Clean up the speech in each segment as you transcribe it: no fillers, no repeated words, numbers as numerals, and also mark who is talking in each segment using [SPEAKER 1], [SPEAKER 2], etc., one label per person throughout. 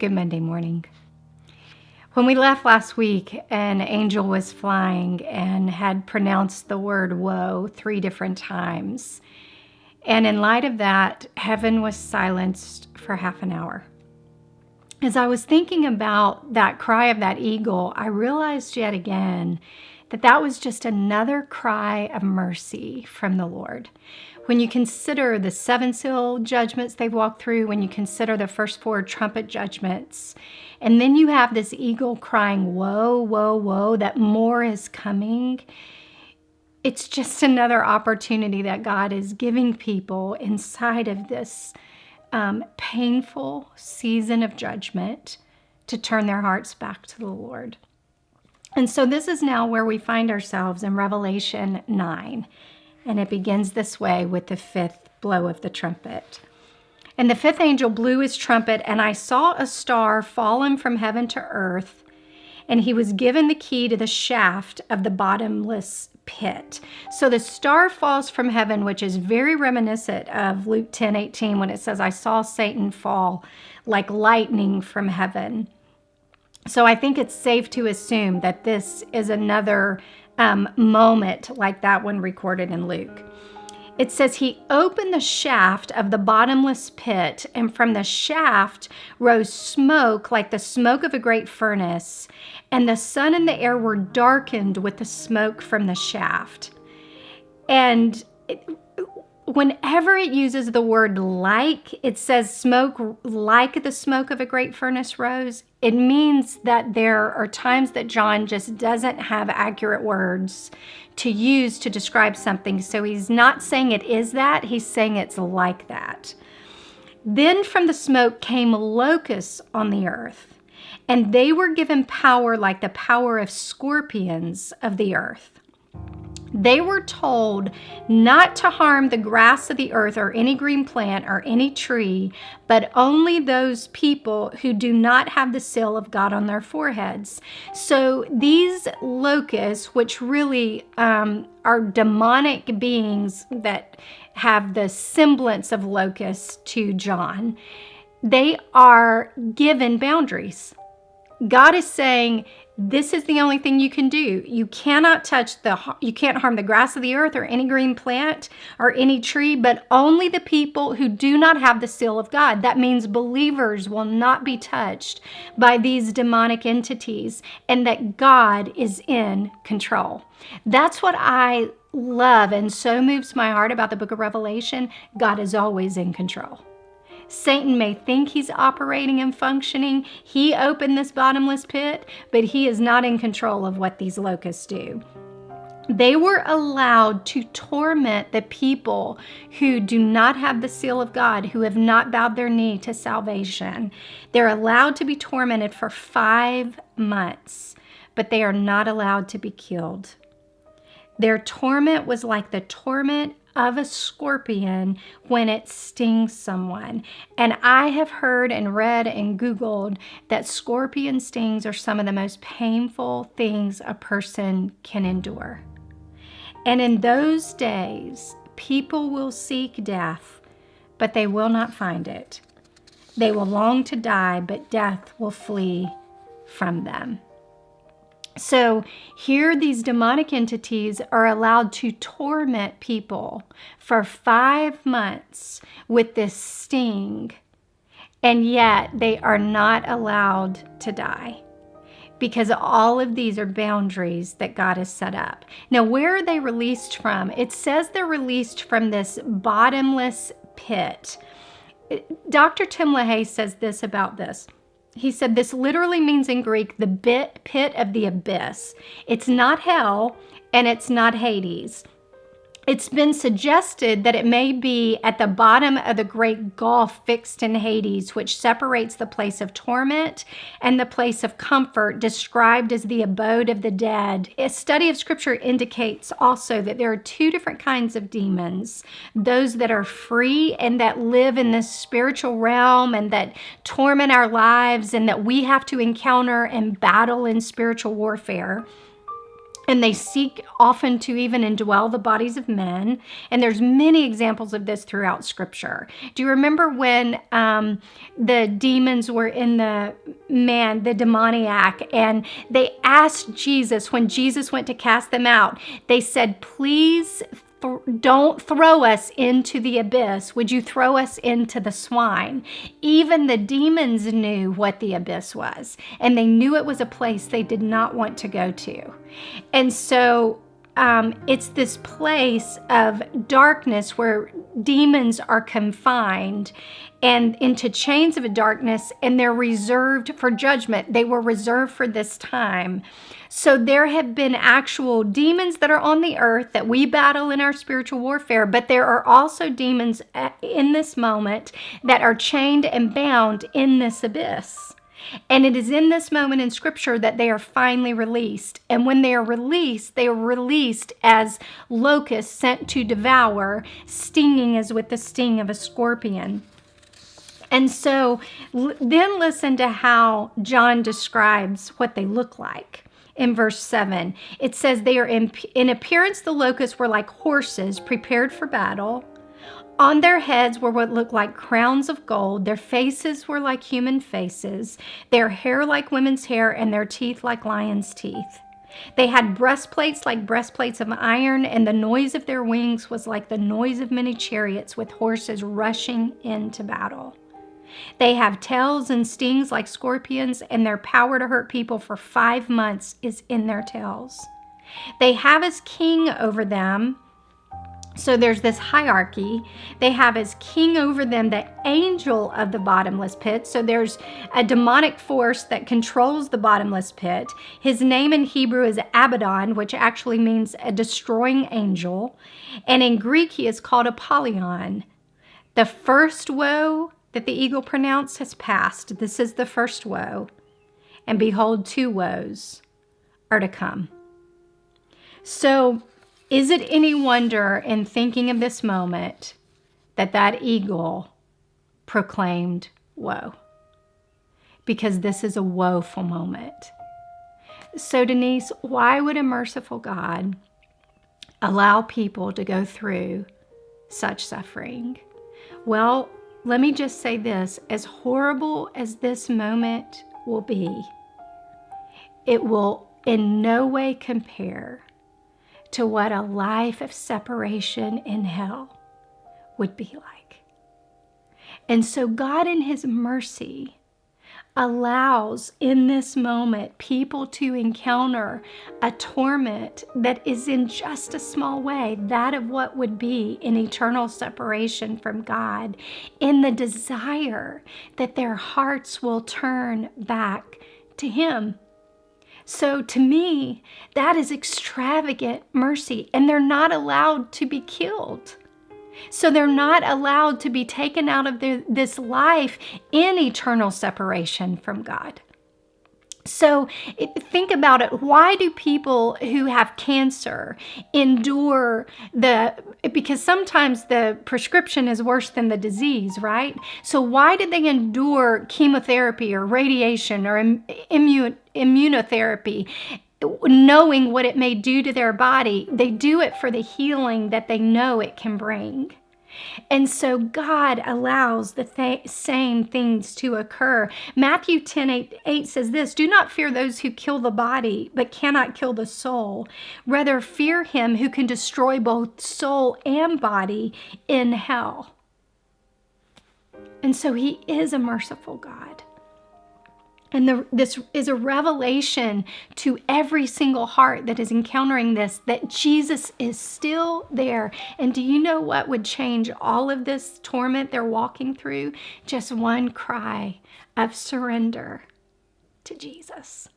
[SPEAKER 1] Good Monday morning. When we left last week, an angel was flying and had pronounced the word woe 3 different times. And in light of that, heaven was silenced for half an hour. As I was thinking about that cry of that eagle, I realized yet again that that was just another cry of mercy from the Lord. When you consider the 7 seal judgments they've walked through, when you consider the first 4 trumpet judgments, and then you have this eagle crying, woe, woe, woe, that more is coming. It's just another opportunity that God is giving people inside of this painful season of judgment to turn their hearts back to the Lord. And so this is now where we find ourselves in Revelation 9. And it begins this way with the 5th blow of the trumpet. And the 5th angel blew his trumpet, and I saw a star fallen from heaven to earth, and he was given the key to the shaft of the bottomless pit. So the star falls from heaven, which is very reminiscent of Luke 10:18 when it says, I saw Satan fall like lightning from heaven. So I think it's safe to assume that this is another moment like that one recorded in Luke. It says he opened the shaft of the bottomless pit, and from the shaft rose smoke like the smoke of a great furnace, and the sun and the air were darkened with the smoke from the shaft. And whenever it uses the word like, it says smoke like the smoke of a great furnace rose. It means that there are times that John just doesn't have accurate words to use to describe something. So he's not saying it is that, he's saying it's like that. Then from the smoke came locusts on the earth, and they were given power like the power of scorpions of the earth. They were told not to harm the grass of the earth or any green plant or any tree, but only those people who do not have the seal of God on their foreheads. So these locusts, which really are demonic beings that have the semblance of locusts to John, they are given boundaries. God is saying, this is the only thing you can do. You cannot you can't harm the grass of the earth or any green plant or any tree, but only the people who do not have the seal of God. That means believers will not be touched by these demonic entities, and that God is in control. That's what I love and so moves my heart about the book of Revelation. God is always in control. Satan may think he's operating and functioning. He opened this bottomless pit, but he is not in control of what these locusts do. They were allowed to torment the people who do not have the seal of God, who have not bowed their knee to salvation. They're allowed to be tormented for 5 months, but they are not allowed to be killed. Their torment was like the torment of a scorpion when it stings someone. And I have heard and read and Googled that scorpion stings are some of the most painful things a person can endure. And in those days, people will seek death, but they will not find it. They will long to die, but death will flee from them. So here these demonic entities are allowed to torment people for 5 months with this sting, and yet they are not allowed to die because all of these are boundaries that God has set up. Now, where are they released from? It says they're released from this bottomless pit. Dr. Tim LaHaye says this about this. He said this literally means in Greek, the pit of the abyss. It's not hell and it's not Hades. It's been suggested that it may be at the bottom of the great gulf fixed in Hades, which separates the place of torment and the place of comfort, described as the abode of the dead. A study of Scripture indicates also that there are 2 different kinds of demons: those that are free and that live in this spiritual realm and that torment our lives and that we have to encounter and battle in spiritual warfare. And they seek often to even indwell the bodies of men. And there's many examples of this throughout Scripture. Do you remember when the demons were in the man, the demoniac, and they asked Jesus, when Jesus went to cast them out, they said, please don't throw us into the abyss. Would you throw us into the swine? Even the demons knew what the abyss was, and they knew it was a place they did not want to go to. And so it's this place of darkness where demons are confined and into chains of darkness, and they're reserved for judgment. They were reserved for this time. So there have been actual demons that are on the earth that we battle in our spiritual warfare, but there are also demons in this moment that are chained and bound in this abyss. And it is in this moment in Scripture that they are finally released. And when they are released as locusts sent to devour, stinging as with the sting of a scorpion. And so then listen to how John describes what they look like. In verse 7, it says, they are in appearance, the locusts were like horses prepared for battle. On their heads were what looked like crowns of gold. Their faces were like human faces, their hair like women's hair, and their teeth like lions' teeth. They had breastplates like breastplates of iron, and the noise of their wings was like the noise of many chariots with horses rushing into battle. They have tails and stings like scorpions, and their power to hurt people for 5 months is in their tails. They have as king over them. So there's this hierarchy. They have as king over them the angel of the bottomless pit. So there's a demonic force that controls the bottomless pit. His name in Hebrew is Abaddon, which actually means a destroying angel. And in Greek, he is called Apollyon. The first woe that the eagle pronounced has passed. This is the first woe. And behold, 2 woes are to come. So is it any wonder in thinking of this moment that eagle proclaimed woe? Because this is a woeful moment. So Denise, why would a merciful God allow people to go through such suffering? Well, let me just say this, as horrible as this moment will be, it will in no way compare to what a life of separation in hell would be like. And so God in his mercy allows in this moment people to encounter a torment that is in just a small way that of what would be in eternal separation from God, in the desire that their hearts will turn back to him. So to me, that is extravagant mercy, and they're not allowed to be killed. So they're not allowed to be taken out of this life in eternal separation from God. So think about it. Why do people who have cancer endure because sometimes the prescription is worse than the disease, right? So why did they endure chemotherapy or radiation or immunotherapy? Knowing what it may do to their body, they do it for the healing that they know it can bring. And so God allows the same things to occur. Matthew 10:8 says this, "Do not fear those who kill the body, but cannot kill the soul. Rather fear him who can destroy both soul and body in hell." And so he is a merciful God. And this is a revelation to every single heart that is encountering this, that Jesus is still there. And do you know what would change all of this torment they're walking through? Just one cry of surrender to Jesus.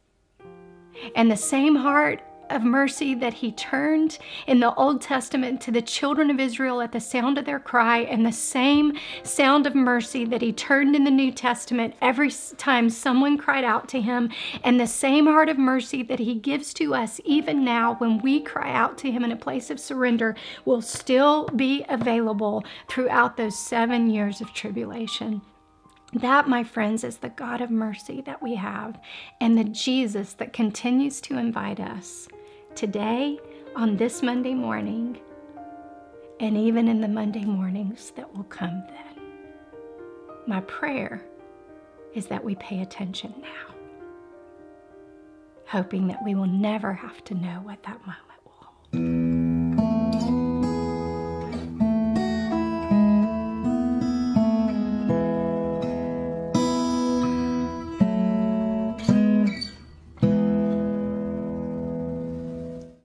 [SPEAKER 1] And the same heart of mercy that he turned in the Old Testament to the children of Israel at the sound of their cry, and the same sound of mercy that he turned in the New Testament every time someone cried out to him, and the same heart of mercy that he gives to us even now when we cry out to him in a place of surrender will still be available throughout those 7 years of tribulation. That, my friends, is the God of mercy that we have, and the Jesus that continues to invite us today, on this Monday morning, and even in the Monday mornings that will come then. My prayer is that we pay attention now, hoping that we will never have to know what that moment